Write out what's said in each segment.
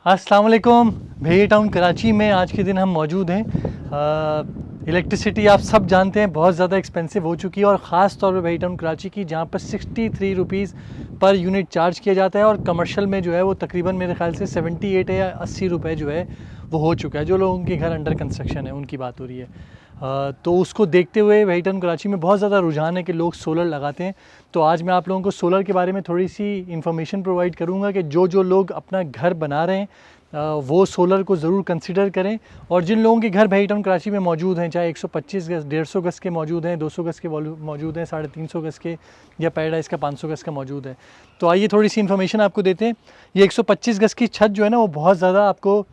अस्सलाम वालेकुम। भेड़ी टाउन कराची में आज के दिन हम मौजूद हैं। इलेक्ट्रिसिटी आप सब जानते हैं बहुत ज़्यादा एक्सपेंसिव हो चुकी है, और ख़ास तौर पे भेड़ी टाउन कराची की, जहाँ पर 63 रुपीज़ पर यूनिट चार्ज किया जाता है, और कमर्शियल में जो है वो तकरीबन मेरे ख्याल से 78 या 80 रुपये जो है वो हो चुका है। जो लोगों के घर अंडर कंस्ट्रक्शन है उनकी बात हो रही है। तो उसको देखते हुए भेड़ी टाउन कराची में बहुत ज़्यादा रुझान है कि लोग सोलर लगाते हैं। तो आज मैं आप लोगों को सोलर के बारे में थोड़ी सी इन्फॉर्मेशन प्रोवाइड करूँगा कि जो लोग अपना घर बना रहे हैं वो सोलर को ज़रूर कंसिडर करें। और जिन लोगों के घर भेड़ी टाउन कराची में मौजूद हैं, चाहे 125 गज़, 150 गज़ के मौजूद हैं, 200 गज़ के मौजूद हैं, 350 गज़ के, या पैराडाइज का 500 गज़ का मौजूद है, तो आइए थोड़ी सी इन्फॉर्मेशन आपको देते हैं। ये 125 गज़ की छत जो है ना, वो बहुत ज़्यादा आपको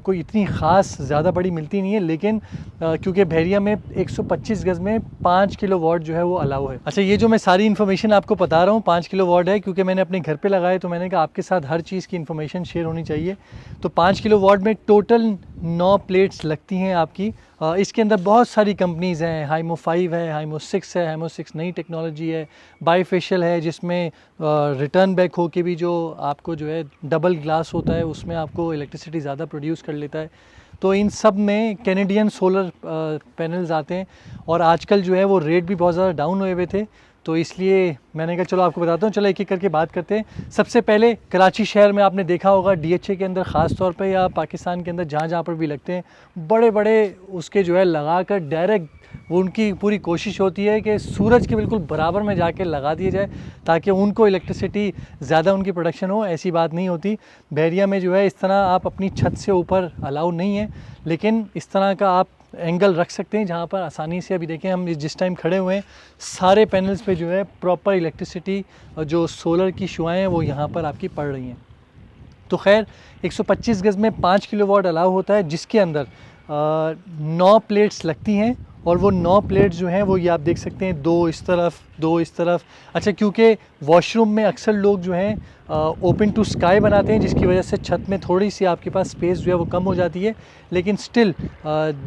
कोई इतनी ख़ास ज़्यादा बड़ी मिलती नहीं है, लेकिन क्योंकि बहरिया में 125 गज़ में 5 किलोवाट जो है वो अलाउ है। अच्छा, ये जो मैं सारी इन्फॉर्मेशन आपको बता रहा हूँ 5 किलोवाट है, क्योंकि मैंने अपने घर पे लगाए, तो मैंने कहा आपके साथ हर चीज़ की इन्फॉर्मेशन शेयर होनी चाहिए। तो 5 किलोवाट में टोटल 9 प्लेट्स लगती हैं आपकी। इसके अंदर बहुत सारी कंपनीज़ हैं, हाइमो 5 है, हाइमो 6 है, हाइमो 6 नई टेक्नोलॉजी है, बाईफेशियल है जिसमें रिटर्न बैक हो के भी जो आपको जो है डबल ग्लास होता है, उसमें आपको इलेक्ट्रिसिटी ज़्यादा प्रोड्यूस कर लेता है। तो इन सब में कैनेडियन सोलर पैनल्स आते हैं, और आजकल जो है वो रेट भी बहुत ज़्यादा डाउन हुए हुए थे, तो इसलिए मैंने कहा चलो आपको बताता हूँ। चलो एक एक करके बात करते हैं। सबसे पहले कराची शहर में आपने देखा होगा DHA के अंदर ख़ास तौर पे, या पाकिस्तान के अंदर जहाँ जहाँ पर भी लगते हैं, बड़े बड़े उसके जो है लगा कर डायरेक्ट, वो उनकी पूरी कोशिश होती है कि सूरज के बिल्कुल बराबर में जाके लगा दिया जाए, ताकि उनको इलेक्ट्रिसिटी ज़्यादा उनकी प्रोडक्शन हो। ऐसी बात नहीं होती। बहरिया में जो है इस तरह आप अपनी छत से ऊपर अलाउ नहीं है, लेकिन इस तरह का आप एंगल रख सकते हैं जहाँ पर आसानी से, अभी देखें हम जिस टाइम खड़े हुए हैं, सारे पैनल्स पे जो है प्रॉपर इलेक्ट्रिसिटी और जो सोलर की शुआएँ हैं वो यहाँ पर आपकी पड़ रही हैं। तो खैर 125 गज़ में 5 किलोवाट अलाउ होता है, जिसके अंदर 9 प्लेट्स लगती हैं, और वो 9 प्लेट्स जो हैं वो ये आप देख सकते हैं, 2 इस तरफ, 2 इस तरफ। अच्छा, क्योंकि वॉशरूम में अक्सर लोग जो हैं ओपन टू स्काई बनाते हैं, जिसकी वजह से छत में थोड़ी सी आपके पास स्पेस जो है वो कम हो जाती है, लेकिन स्टिल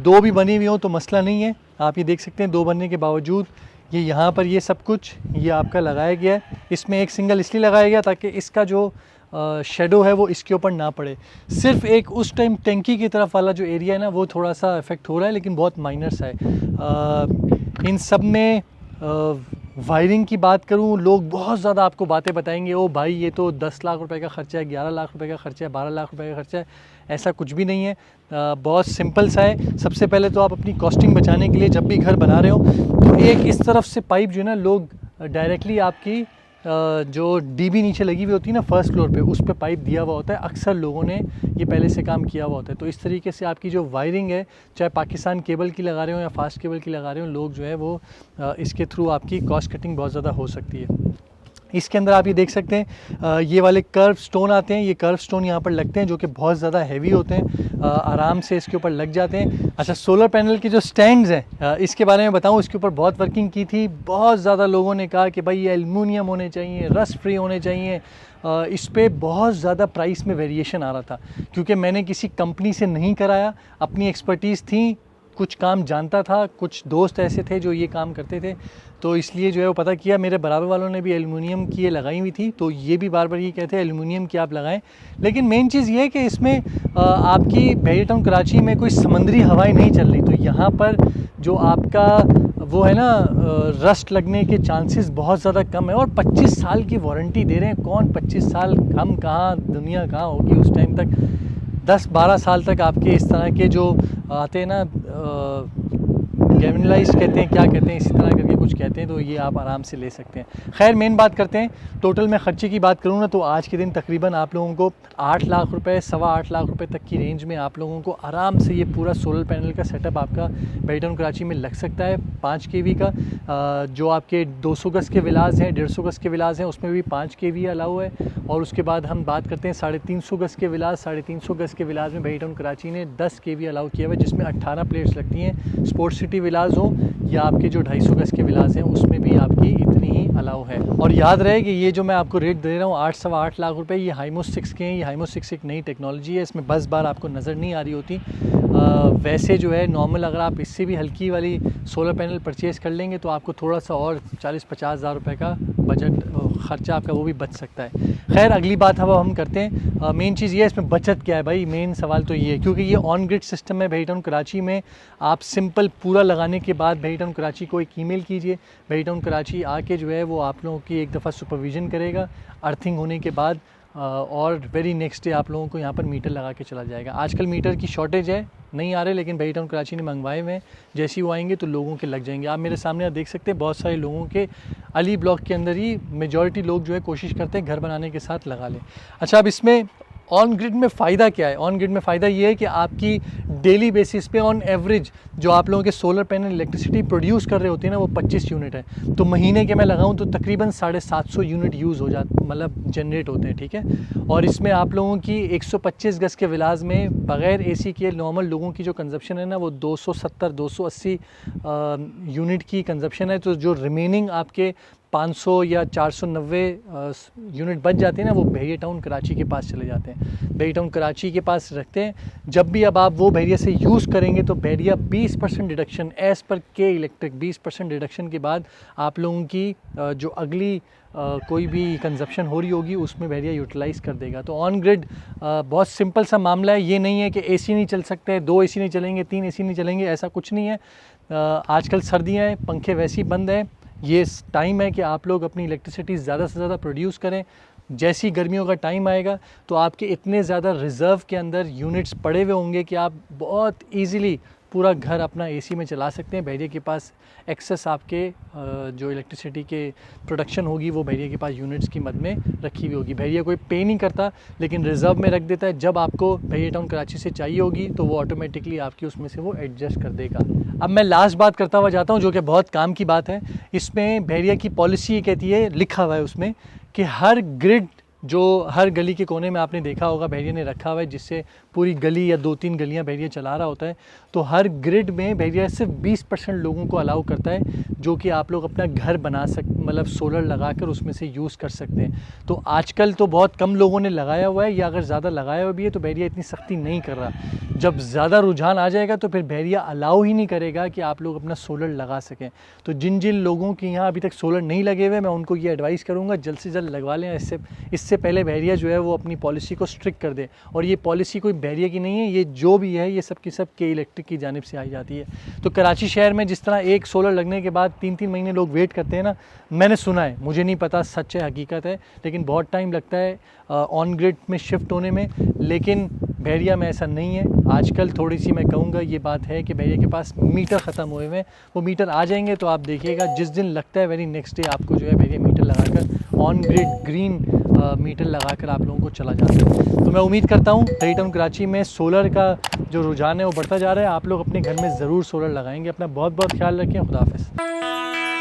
2 भी बनी हुई हो तो मसला नहीं है। आप ये देख सकते हैं 2 बनने के बावजूद ये यहाँ पर ये सब कुछ ये आपका लगाया गया है। इसमें एक सिंगल इसलिए लगाया गया ताकि इसका जो शेडो है वो इसके ऊपर ना पड़े। सिर्फ एक उस टाइम टंकी की तरफ वाला जो एरिया है ना, वो थोड़ा सा इफेक्ट हो रहा है, लेकिन बहुत माइनर सा है। इन सब में वायरिंग की बात करूं, लोग बहुत ज़्यादा आपको बातें बताएंगे, ओ भाई ये तो 10 लाख रुपए का ख़र्चा है, 11 लाख रुपए का ख़र्चा है, 12 लाख रुपए का ख़र्चा है। ऐसा कुछ भी नहीं है, बहुत सिंपल सा है। सबसे पहले तो आप अपनी कॉस्टिंग बचाने के लिए जब भी घर बना रहे हो, तो एक इस तरफ से पाइप जो है ना, लोग डायरेक्टली आपकी जो DB नीचे लगी हुई होती है ना फर्स्ट फ्लोर पे, उस पे पाइप दिया हुआ होता है। अक्सर लोगों ने ये पहले से काम किया हुआ होता है। तो इस तरीके से आपकी जो वायरिंग है, चाहे पाकिस्तान केबल की लगा रहे हो या फास्ट केबल की लगा रहे हो, लोग जो है वो इसके थ्रू आपकी कॉस्ट कटिंग बहुत ज़्यादा हो सकती है। इसके अंदर आप ये देख सकते हैं ये वाले कर्व स्टोन आते हैं, ये कर्व स्टोन यहाँ पर लगते हैं, जो कि बहुत ज़्यादा हैवी होते हैं, आराम से इसके ऊपर लग जाते हैं। अच्छा, सोलर पैनल के जो स्टैंड्स हैं, इसके बारे में बताऊँ, इसके ऊपर बहुत वर्किंग की थी। बहुत ज़्यादा लोगों ने कहा कि भाई ये एल्युमिनियम होने चाहिए, रस्ट फ्री होने चाहिए। इस पे बहुत ज़्यादा प्राइस में वेरिएशन आ रहा था, क्योंकि मैंने किसी कंपनी से नहीं कराया, अपनी एक्सपर्टीज़ थी, कुछ काम जानता था, कुछ दोस्त ऐसे थे जो ये काम करते थे, तो इसलिए जो है वो पता किया। मेरे बराबर वालों ने भी एल्युमिनियम की ये लगाई हुई थी, तो ये भी बार बार ये कहते हैं एल्युमिनियम की आप लगाएं। लेकिन मेन चीज़ ये है कि इसमें आपकी भेड़ी टाउन कराची में कोई समंदरी हवाएं नहीं चल रही, तो यहाँ पर जो आपका वो है ना रस्ट लगने के चांसेस बहुत ज़्यादा कम है। और 25 साल की वारंटी दे रहे हैं। कौन 25 साल, हम कहाँ, दुनिया कहाँ होगी उस टाइम तक। 10-12 साल तक आपके इस तरह के जो आते हैं ना, गैमिनलाइज कहते हैं, क्या कहते हैं, इसी तरह करके कुछ कहते हैं, तो ये आप आराम से ले सकते हैं। खैर मेन बात करते हैं। टोटल मैं ख़र्चे की बात करूँ ना, तो आज के दिन तकरीबन आप लोगों को 8 लाख रुपए, 8.25 लाख रुपए तक की रेंज में आप लोगों को आराम से ये पूरा सोलर पैनल का सेटअप आपका भेड़ी टाउन कराची में लग सकता है। 5 kV का जो आपके 200 गज़ के विलाज हैं, 150 गज़ के विलाज हैं, उसमें भी 5 kV अलाउ है। और उसके बाद हम बात करते हैं 350 गज़ के विलाज। 350 गज़ के विलाज में भेड़ी टाउन कराची ने 10 kV अलाउ किया हुआ है, जिसमें 18 प्लेट्स लगती हैं। स्पोर्ट्स सिटी विलाज हो या आपके जो 250 गज़ के विलाज हैं, उसमें भी आपकी इतनी ही अलाउ अलाउ है। और याद रहे कि ये जो मैं आपको रेट दे रहा हूँ 8 सवा 8 लाख रुपए, ये हाइमो 6 के हैं। ये हाइमो 6 एक नई टेक्नोलॉजी है, इसमें बस बार आपको नज़र नहीं आ रही होती। वैसे जो है नॉर्मल अगर आप इससे भी हल्की वाली सोलर पैनल परचेज़ कर लेंगे तो आपको थोड़ा सा और 40-50 हज़ार रुपये का बजट ख़र्चा आपका वो भी बच सकता है। खैर अगली बात हम करते हैं। मेन चीज़ ये है इसमें बचत क्या है भाई, मेन सवाल तो ये है, क्योंकि ये ऑन ग्रिड सिस्टम है वेहीटाउन कराची में। आप सिंपल पूरा लगाने के बाद वेहीटाउन कराची को एक ईमेल कीजिए, वेहीटाउन कराची आके जो है वो आप लोगों की एक दफ़ा सुपरविज़न करेगा अर्थिंग होने के बाद, और वेरी नेक्स्ट डे आप लोगों को यहाँ पर मीटर लगा के चला जाएगा। आजकल मीटर की शॉर्टेज है, नहीं आ रहे, लेकिन वेहीटाउन कराची ने मंगवाए हुए हैं। जैसे ही वो आएंगे तो लोगों के लग जाएंगे। आप मेरे सामने आप देख सकते हैं बहुत सारे लोगों के अली ब्लॉक के अंदर ही मेजॉरिटी लोग जो है कोशिश करते हैं घर बनाने के साथ लगा लें। अच्छा, अब इसमें ऑन ग्रिड में फ़ायदा क्या है? ऑन ग्रिड में फ़ायदा ये है कि आपकी डेली बेसिस पे ऑन एवरेज जो आप लोगों के सोलर पैनल इलेक्ट्रिसिटी प्रोड्यूस कर रहे होते हैं ना वो 25 यूनिट है। तो महीने के मैं लगाऊं तो तकरीबन 750 यूनिट यूज़ हो जाते, मतलब जनरेट होते हैं, ठीक है। और इसमें आप लोगों की 125 गज के विलाज में बग़ैर एसी के नॉर्मल लोगों की जो कंजप्शन है ना वो 270-280 यूनिट की कंजप्शन है। तो जो रिमेनिंग आपके 500 या 490 यूनिट बच जाते हैं ना वो भेड़िया टाउन कराची के पास चले जाते हैं, भेड़िया टाउन कराची के पास रखते हैं। जब भी अब आप वो भेड़िया से यूज़ करेंगे तो भेड़िया 20% डिडक्शन एज़ पर के इलेक्ट्रिक 20% डिडक्शन के बाद आप लोगों की जो अगली कोई भी कंजप्शन हो रही होगी उसमें भेड़िया यूटिलाइज़ कर देगा। तो ऑन ग्रिड बहुत सिंपल सा मामला है। ये नहीं है कि एसी नहीं चल सकते, 2 एसी नहीं चलेंगे, 3 एसी नहीं चलेंगे, ऐसा कुछ नहीं है। आजकल सर्दियाँ हैं, पंखे वैसे ही बंद हैं। ये टाइम है कि आप लोग अपनी इलेक्ट्रिसिटी ज़्यादा से ज़्यादा प्रोड्यूस करें। जैसी गर्मियों का टाइम आएगा तो आपके इतने ज़्यादा रिज़र्व के अंदर यूनिट्स पड़े हुए होंगे कि आप बहुत इजीली पूरा घर अपना एसी में चला सकते हैं। भेड़िया के पास एक्सेस आपके जो इलेक्ट्रिसिटी के प्रोडक्शन होगी वो भेड़िया के पास यूनिट्स की मद में रखी हुई होगी। भेड़िया कोई पे नहीं करता लेकिन रिज़र्व में रख देता है। जब आपको भेड़िया टाउन कराची से चाहिए होगी तो वो ऑटोमेटिकली आपकी उसमें से वो एडजस्ट कर देगा। अब मैं लास्ट बात करता हुआ जाता हूँ जो कि बहुत काम की बात है। इसमें भेड़िया की पॉलिसी ये कहती है, लिखा हुआ है उसमें कि हर ग्रिड जो हर गली के कोने में आपने देखा होगा भेड़िया ने रखा हुआ है, जिससे पूरी गली या 2-3 गलियां भेड़िया चला रहा होता है। तो हर ग्रिड में भेड़िया सिर्फ 20% लोगों को अलाउ करता है जो कि आप लोग अपना घर बना मतलब सोलर लगाकर उसमें से यूज़ कर सकते हैं। तो आजकल तो बहुत कम लोगों ने लगाया हुआ है, या अगर ज़्यादा लगाया हुआ भी है तो भेड़िया इतनी सख्ती नहीं कर रहा। जब ज़्यादा रुझान आ जाएगा तो फिर भेड़िया अलाउ ही नहीं करेगा कि आप लोग अपना सोलर लगा सकें। तो जिन जिन लोगों के यहाँ अभी तक सोलर नहीं लगे हुए मैं उनको ये एडवाइस करूँगा जल्द से जल्द लगवा लें। इससे पहले भेड़िया जो है वो अपनी पॉलिसी को स्ट्रिक्ट कर दे। और ये पॉलिसी कोई भेड़िया की नहीं है, ये जो भी है ये सब की सब के इलेक्ट्रिक की जानिब से आई जाती है। तो कराची शहर में जिस तरह एक सोलर लगने के बाद 3-3 महीने लोग वेट करते हैं ना, मैंने सुना है, मुझे नहीं पता सच है हकीकत है, लेकिन बहुत टाइम लगता है ऑन ग्रिड में शिफ्ट होने में। लेकिन भेड़िया में ऐसा नहीं है। आजकल थोड़ी सी मैं कहूँगा ये बात है कि भेड़िया के पास मीटर ख़त्म हुए हैं, वो मीटर आ जाएंगे तो आप देखिएगा जिस दिन लगता है वेरी नेक्स्ट डे आपको जो है भेड़िया मीटर लगाकर ऑन ग्रिड ग्रीन मीटर लगाकर आप लोगों को चला जाता है। तो मैं उम्मीद करता हूँ भेड़िया टाउन कराची में सोलर का जो रुझान है वो बढ़ता जा रहा है। आप लोग अपने घर में ज़रूर सोलर लगाएंगे। अपना बहुत बहुत ख्याल रखें। खुदा हाफ़िज़।